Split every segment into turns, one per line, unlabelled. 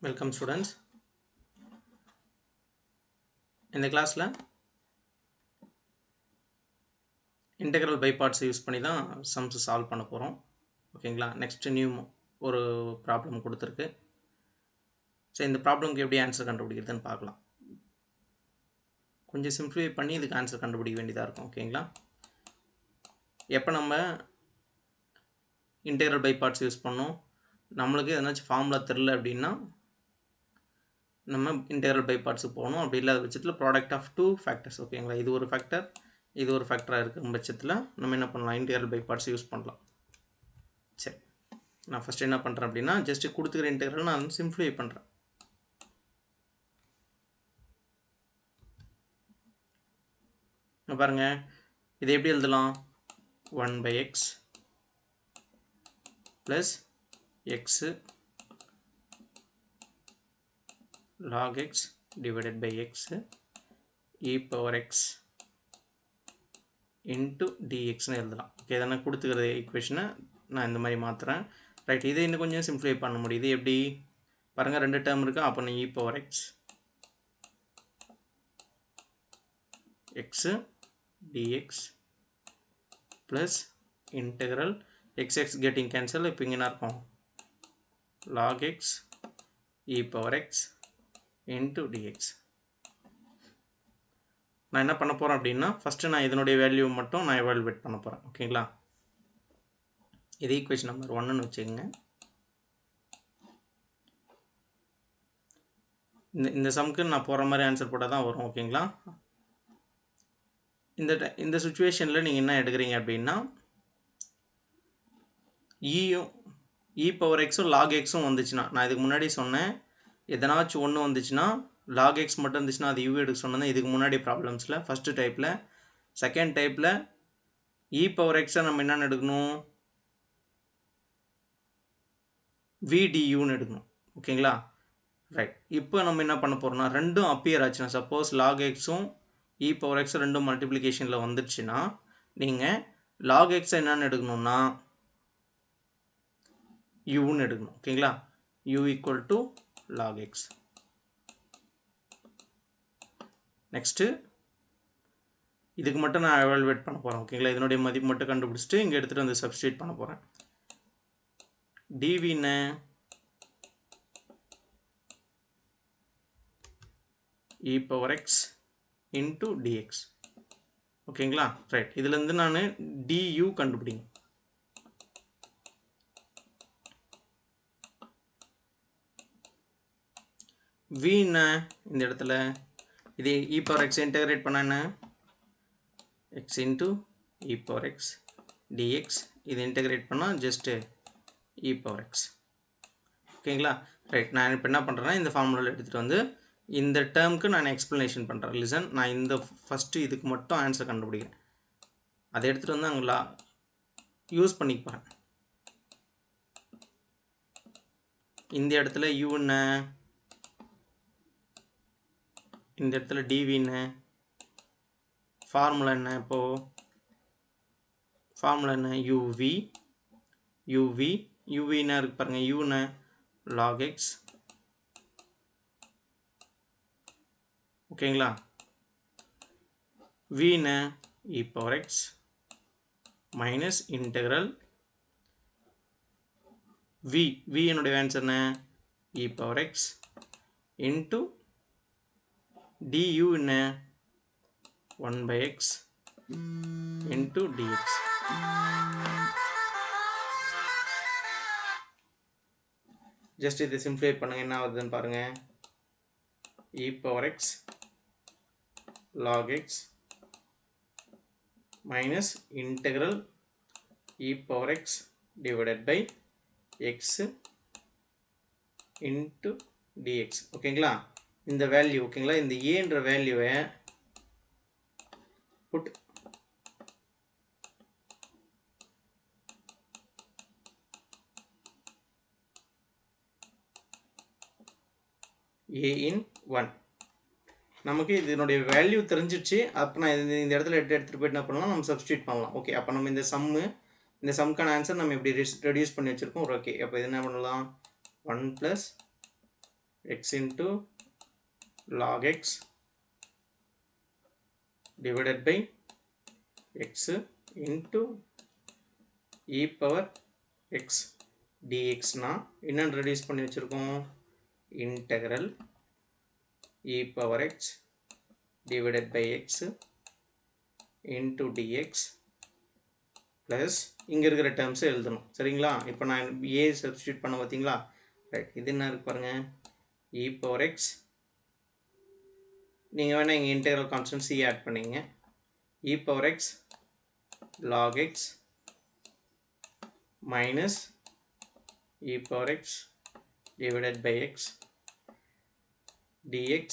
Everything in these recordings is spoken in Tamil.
Welcome students. இந்த கிளாஸில் இன்டெக்ரல் பை பார்ட்ஸ் யூஸ் பண்ணி தான் சம்ஸ் சால்வ் பண்ண போகிறோம். ஓகேங்களா? நெக்ஸ்ட் நியூ ஒரு ப்ராப்ளம் கொடுத்துருக்கு. ஸோ இந்த ப்ராப்ளம்க்கு எப்படி ஆன்சர் கண்டுபிடிக்கிறதுன்னு பார்க்கலாம். கொஞ்சம் சிம்பிளிஃபை பண்ணி இதுக்கு ஆன்சர் கண்டுபிடிக்க வேண்டியதாக இருக்கும். ஓகேங்களா? எப்போ நம்ம இன்டெக்ரல் பை பார்ட்ஸ் யூஸ் பண்ணோம், நம்மளுக்கு எதனாச்சும் ஃபார்முலா தெரில அப்படின்னா நம்ம இன்டெக்ரல் பை பார்ட்ஸுக்கு போகணும். அப்படி இல்லாத பட்சத்தில் ப்ராடக்ட் ஆஃப் டூ ஃபேக்டர்ஸ். ஓகேங்களா? இது ஒரு ஃபேக்டர், இது ஒரு ஃபேக்டராக இருக்கும் பட்சத்தில் நம்ம என்ன பண்ணலாம், இன்டெக்ரல் பை பார்ட்ஸ் யூஸ் பண்ணலாம். சரி, நான் ஃபஸ்ட் என்ன பண்ணுறேன் அப்படின்னா ஜஸ்ட்டு கொடுத்துக்கிற இன்டெக்ரல் நான் சிம்பிளிஃபை பண்ணுறேன். பாருங்கள், இதை எப்படி எழுதலாம்? 1/x plus x log x divided by x e power x into dxன்னு எழுதலாம். ஓகே, இதெல்லாம் கொடுத்துக்கிற ஈக்குவேஷனை நான் இந்த மாதிரி மாற்றுறேன். ரைட், இதை இன்னும் கொஞ்சம் சிம்பிளிஃபை பண்ண முடியுது. எப்படி பாருங்கள், ரெண்டு டேர்ம் இருக்கா. அப்போ நான் e power x x dx plus integral x getting cancel. இப்போ இங்கே என்ன இருக்கும்? log x e power x into dx. நான் என்ன பண்ண போகிறேன் அப்படின்னா ஃபஸ்ட்டு நான் இதனுடைய வேல்யூ மட்டும் நான் எவாலுவேட் பண்ண போகிறேன். ஓகேங்களா? இது ஈக்குவேஷன் நம்பர் 1ன்னு வச்சுக்கோங்க. இந்த சம்க்கு நான் போகிற மாதிரி ஆன்சர் போட்டால் தான் வரும். ஓகேங்களா? இந்த சுச்சுவேஷனில் நீங்கள் என்ன எடுக்கிறீங்க அப்படின்னா இ பவர் எக்ஸும் லாக் எக்ஸும் வந்துச்சுன்னா, நான் இதுக்கு முன்னாடி சொன்னேன், எதனாச்சும் ஒன்று வந்துச்சுன்னா லாக் எக்ஸ் மட்டும் இருந்துச்சுன்னா அது யூ எடுக்க சொன்னது இதுக்கு முன்னாடி ப்ராப்ளம்ஸில் ஃபஸ்ட்டு டைப்பில். செகண்ட் டைப்பில் இ பவர் எக்ஸை நம்ம என்னென்னு எடுக்கணும், விடியூன்னு எடுக்கணும். ஓகேங்களா? ரைட், இப்போ நம்ம என்ன பண்ண போகிறோம்னா ரெண்டும் அப்பியர் ஆச்சுன்னா, சப்போஸ் லாக் எக்ஸும் இ பவர் எக்ஸ் ரெண்டும் மல்டிப்ளிகேஷனில் வந்துடுச்சுன்னா நீங்கள் லாக் எக்ஸை என்னென்னு எடுக்கணும்னா யூன்னு எடுக்கணும். ஓகேங்களா? You equal to log x. Next இதுக்கு மட்டும் நான் எவாலுவேட் பண்ண போகிறேன். ஓகேங்களா? இதனுடைய மதிப்பு மட்டும் கண்டுபிடிச்சிட்டு இங்கே எடுத்துகிட்டு வந்து சப்ஸ்டியூட் பண்ண போகிறேன். டிவின்னு இ பவர் எக்ஸ் இன்ட்டு டிஎக்ஸ். ஓகேங்களா? ரைட், இதுலேருந்து நான் டியூ கண்டுபிடிங்க. வின்னு இந்த இடத்துல இது இ பவர் எக்ஸ் இன்டகிரேட் பண்ண என்ன, X into e power X dx. இது இன்டகிரேட் பண்ணால் ஜஸ்ட்டு இ பவர் எக்ஸ். ஓகேங்களா? ரைட், நான் இப்போ என்ன பண்ணுறேன்னா இந்த ஃபார்முலாவில் எடுத்துகிட்டு வந்து இந்த டேர்முக்கு நான் எக்ஸ்ப்ளனேஷன் பண்ணுறேன். லிசன், நான் இந்த ஃபஸ்ட்டு இதுக்கு மட்டும் ஆன்சர் கண்டுபிடிக்கிறேன். அதை எடுத்துகிட்டு வந்து அங்கே யூஸ் பண்ணிப்பேன். இந்த இடத்துல யூன்னு, இந்த இடத்துல டிவின்னு, ஃபார்முலா என்ன? இப்போது ஃபார்முலா என்ன? யூவி யூவின்னா இருக்கு பாருங்கள். யூன்னு லாக் எக்ஸ். ஓகேங்களா? வின்னு e power x minus integral v என்னுடைய ஆன்சர் என்ன? E power x into du என்ன? 1/x into dx. ஜஸ்ட் இதை சிம்பிளிஃபை பண்ணுங்கள், என்ன ஆகுதுன்னு பாருங்கள். E power x log x minus integral e power x divided by x into dx. ஓகேங்களா? இந்த வேல்யூ, ஓகேங்களா, இந்த ஏன்ற வேல்யூவை புட் a in 1. நமக்கு இதனுடைய வேல்யூ தெரிஞ்சிடுச்சு. அப்போ நான் இந்த இடத்துல எடுத்துகிட்டு போய்ட்டு என்ன பண்ணலாம், நம்ம சப்ஸ்டியூட் பண்ணலாம். ஓகே, அப்போ நம்ம இந்த சம்முக்கான ஆன்சர் நம்ம இப்படி ரெடியூஸ் பண்ணி வச்சுருக்கோம். ஓகே, அப்போ இது என்ன பண்ணலாம், 1 + x into log x divided by x into e power x dx னா என்ன ரெடியூஸ் பண்ணி வச்சிருக்கோம் integral e power x divided by x into dx plus இங்க இருக்கிற terms எழுதணும் சரிங்களா இப்போ நான் a substitute பண்ண பாத்தீங்களா ரைட் இது என்ன இருக்கு பாருங்க e power x நீங்க வேணா இங்க integral constant c ஆட் பண்ணீங்க e power x log x minus e power x divided by x dx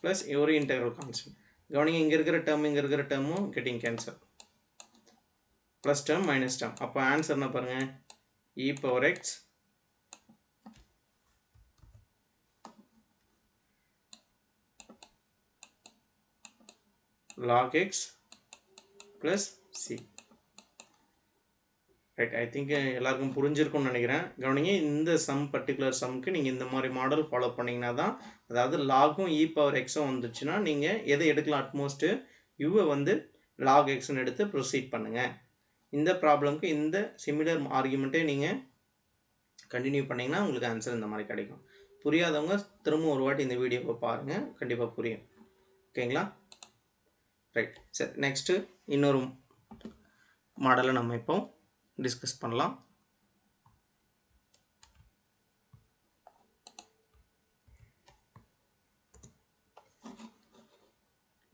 plus ஒரு integral constant கவனிங்க இங்க இருக்கிற term getting cancel plus term minus term அப்ப ஆன்சர் என்ன பாருங்க e power x log x plus c right I think எல்லாருக்கும் புரிஞ்சிருக்கும்னு நினைக்கிறேன் கவனிங்க இந்த பர்டிகுலர் சம்க்கு நீங்கள் இந்த மாதிரி மாடல் ஃபாலோ பண்ணிங்கன்னா தான் அதாவது லாகும் இ பவர் எக்ஸும் வந்துச்சுன்னா நீங்கள் எதை எடுக்கலாம் அட்மோஸ்ட்டு யூவை வந்து லாக் எக்ஸ்ன்னு எடுத்து ப்ரொசீட் பண்ணுங்கள் இந்த ப்ராப்ளம்க்கு இந்த சிமிலர் ஆர்குமெண்ட்டே நீங்கள் கண்டினியூ பண்ணிங்கன்னா உங்களுக்கு ஆன்சர் இந்த மாதிரி கிடைக்கும் புரியாதவங்க திரும்ப ஒரு வாட்டி இந்த வீடியோவை பாருங்கள் கண்டிப்பாக புரியும் ஓகேங்களா ரைட் சரி நெக்ஸ்ட்டு இன்னொரு மாடலை நம்ம இப்போ டிஸ்கஸ் பண்ணலாம்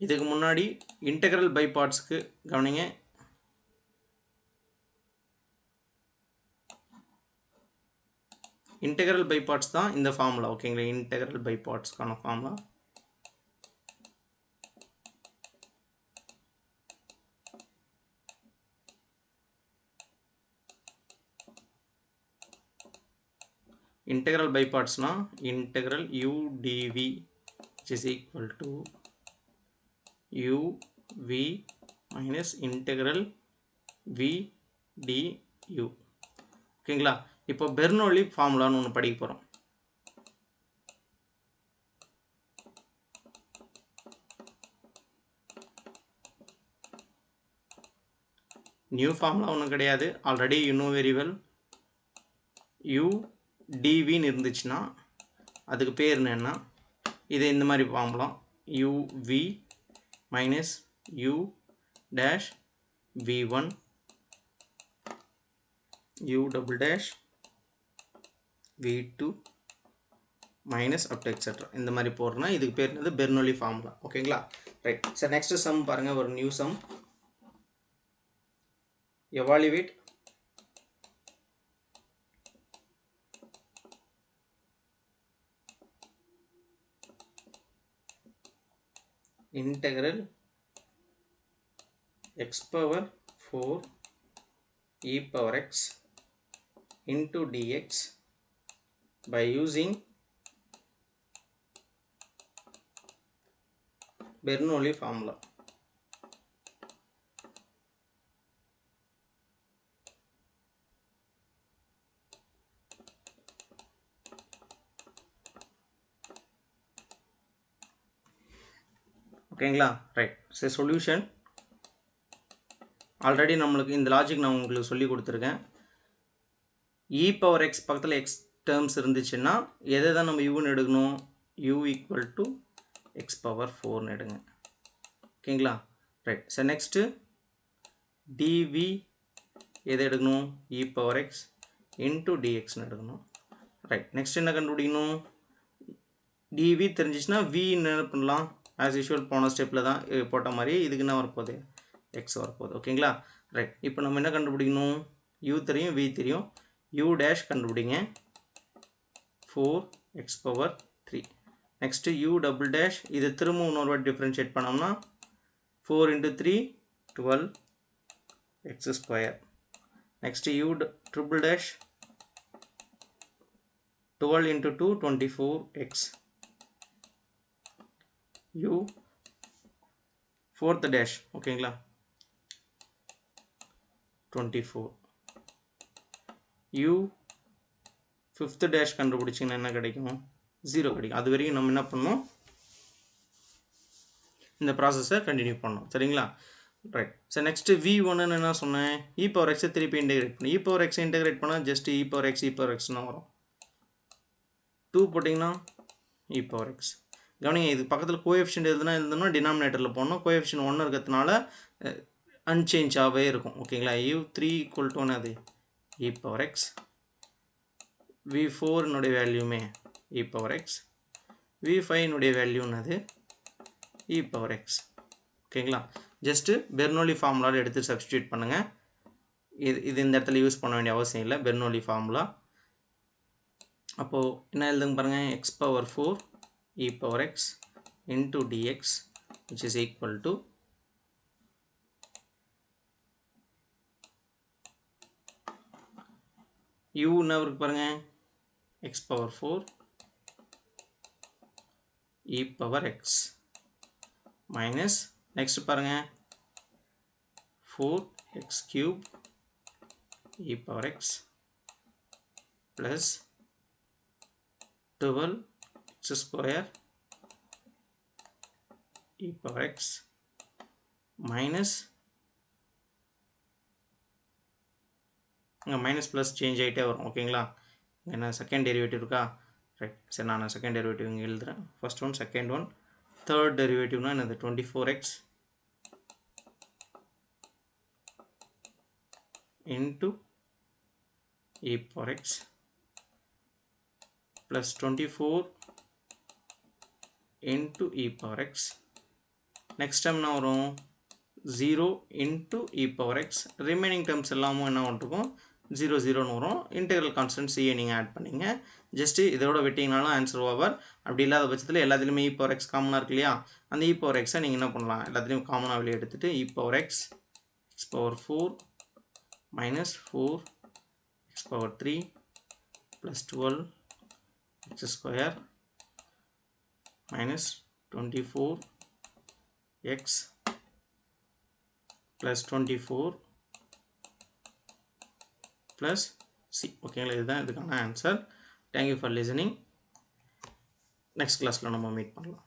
இதுக்கு முன்னாடி இன்டெக்ரல் பை பார்ட்ஸ்க்கு கவனிங்க இன்டெக்ரல் பை பார்ட்ஸ் தான் இந்த ஃபார்முலா ஓகேங்களா இன்டெக்ரல் பை பார்ட்ஸ்க்கான formula integral by parts na integral u dv which is equal to u v minus integral v du ஓகேங்களா இப்போ பெர்னோலி ஃபார்முலான்னு ஒன்று படிக்க போகிறோம் நியூ ஃபார்முலா ஒன்றும் கிடையாது already you know very well u dvன்னு இருந்துச்சுன்னா அதுக்கு பேர் என்னன்னா இது இந்த மாதிரி formula uv minus u dash v1 u double dash v2 minus up to etc இந்த மாதிரி போடுறனா இதுக்கு பேர் என்னது பெர்னோலி ஃபார்முலா ஓகேங்களா ரைட் சார் நெக்ஸ்ட் சம் பாருங்க ஒரு new sum evaluate integral x power 4 e power x into dx by using Bernoulli formula. ஓகேங்களா ரைட் சரி சொல்யூஷன் ஆல்ரெடி நம்மளுக்கு இந்த லாஜிக் நான் உங்களுக்கு சொல்லி கொடுத்துருக்கேன் e பவர் x பக்கத்தில் x டேர்ம்ஸ் இருந்துச்சுன்னா எதை தான் நம்ம யூன்னு எடுக்கணும் u equal to x power 4ன்னு எடுங்க ஓகேங்களா ரைட் சார் நெக்ஸ்ட்டு dv எதை எடுக்கணும் e பவர் x இன்ட்டு dxன்னு எடுக்கணும் ரைட் நெக்ஸ்ட் என்ன கண்டுபிடிக்கணும் dv தெரிஞ்சிச்சுன்னா v என்ன பண்ணலாம் as usual போன ஸ்டெப்பில் தான் போட்ட மாதிரி இதுக்கு என்ன வரப்போகுது x வரப்போகுது ஓகேங்களா ரைட் இப்போ நம்ம என்ன கண்டுபிடிக்கணும் u தெரியும் v தெரியும் u டேஷ் கண்டுபிடிங்க 4 x power 3 next u double dash இது திரும்ப இன்னொரு வாட்டி டிஃப்ரென்ஷியேட் பண்ணோம்னா 4 into 3 12 x square next u triple dash 12 into 2 24 x u fourth dash ஓகேங்களா 24 u ஃபிஃப்த்து டேஷ் கண்டுபிடிச்சிங்கன்னா என்ன கிடைக்கும்? 0 கிடைக்கும். அது வரைக்கும் நம்ம என்ன பண்ணணும்? இந்த ப்ராசஸை கண்டினியூ பண்ணணும். சரிங்களா? ரைட். ஸோ நெக்ஸ்ட்டு V1 என்ன சொன்னேன்? e power x திருப்பி இன்டெகிரேட் பண்ணி e power x இன்டெகிரேட் பண்ணால் ஜஸ்ட் e power xன்னு வரும். 2 போட்டிங்கன்னா e power x. கவனிங்க, இது பக்கத்தில் கோஎஃபிஷியன்ட் எழுதுனா டினாமினேட்டரில் போடணும். கோஎஃபிஷியன்ட் 1 இருக்கிறதுனால அன்சேஞ்சாகவே இருக்கும். ஓகேங்களா? u3 ஈக்குவல் டு அது e power x. v4 வேல்யூமே e power x. v5 value என்னது? e power x. ஓகேங்களா? ஜஸ்ட்டு பெர்னோலி ஃபார்முலாவில் எடுத்து சப்ஸ்டியூட் பண்ணுங்கள். இது இந்த இடத்துல யூஸ் பண்ண வேண்டிய அவசியம் இல்லை. Bernoulli formula. அப்போது என்ன எழுதுங்க பாருங்கள். x power 4 e power x into dx which is equal to u என்ன இருக்கு பாருங்கள். x power 4 e power x minus next பாருங்கள் 4x cube e power x plus 12x square e power x minus இங்கே மைனஸ் ப்ளஸ் சேஞ்ச் ஆகிட்டே வரும். ஓகேங்களா? என்ன செகண்ட் டெரிவேட்டிவ் இருக்கா? ரைட். சரி, நான் செகண்ட் டெரிவேட்டிவ் இங்கே எழுதுகிறேன். First one, second one. Third டெரிவேட்டிவ்னா என்னது? 24x into e power x plus 24 into e power x. Next time என்ன வரும்? 0 into e power x. Remaining terms எல்லாமும் என்ன வந்துருக்கும்? 0 0ன்னு வரும். இன்டெக்ரல் கான்ஸ்டன்ட் சியை நீங்கள் ஆட் பண்ணிங்க. ஜஸ்ட்டு இதோட வெட்டிங்கனாலும் ஆன்சர் ஓவர். அப்படி இல்லாத பட்சத்தில் எல்லாத்துலேயுமே e power x காமனாக இருக்கு இல்லையா? அந்த e power x நீங்கள் என்ன பண்ணலாம்? எல்லாத்துலேயும் காமனாக வெளியே எடுத்துகிட்டு e power x x power 4 minus 4 x power 3 plus 12 x square minus 24 x plus 24 plus c. ஓகேங்களா? இதுதான் இதுக்கான answer. Thank you for listening. Next கிளாஸில் நம்ம மீட் பண்ணலாம்.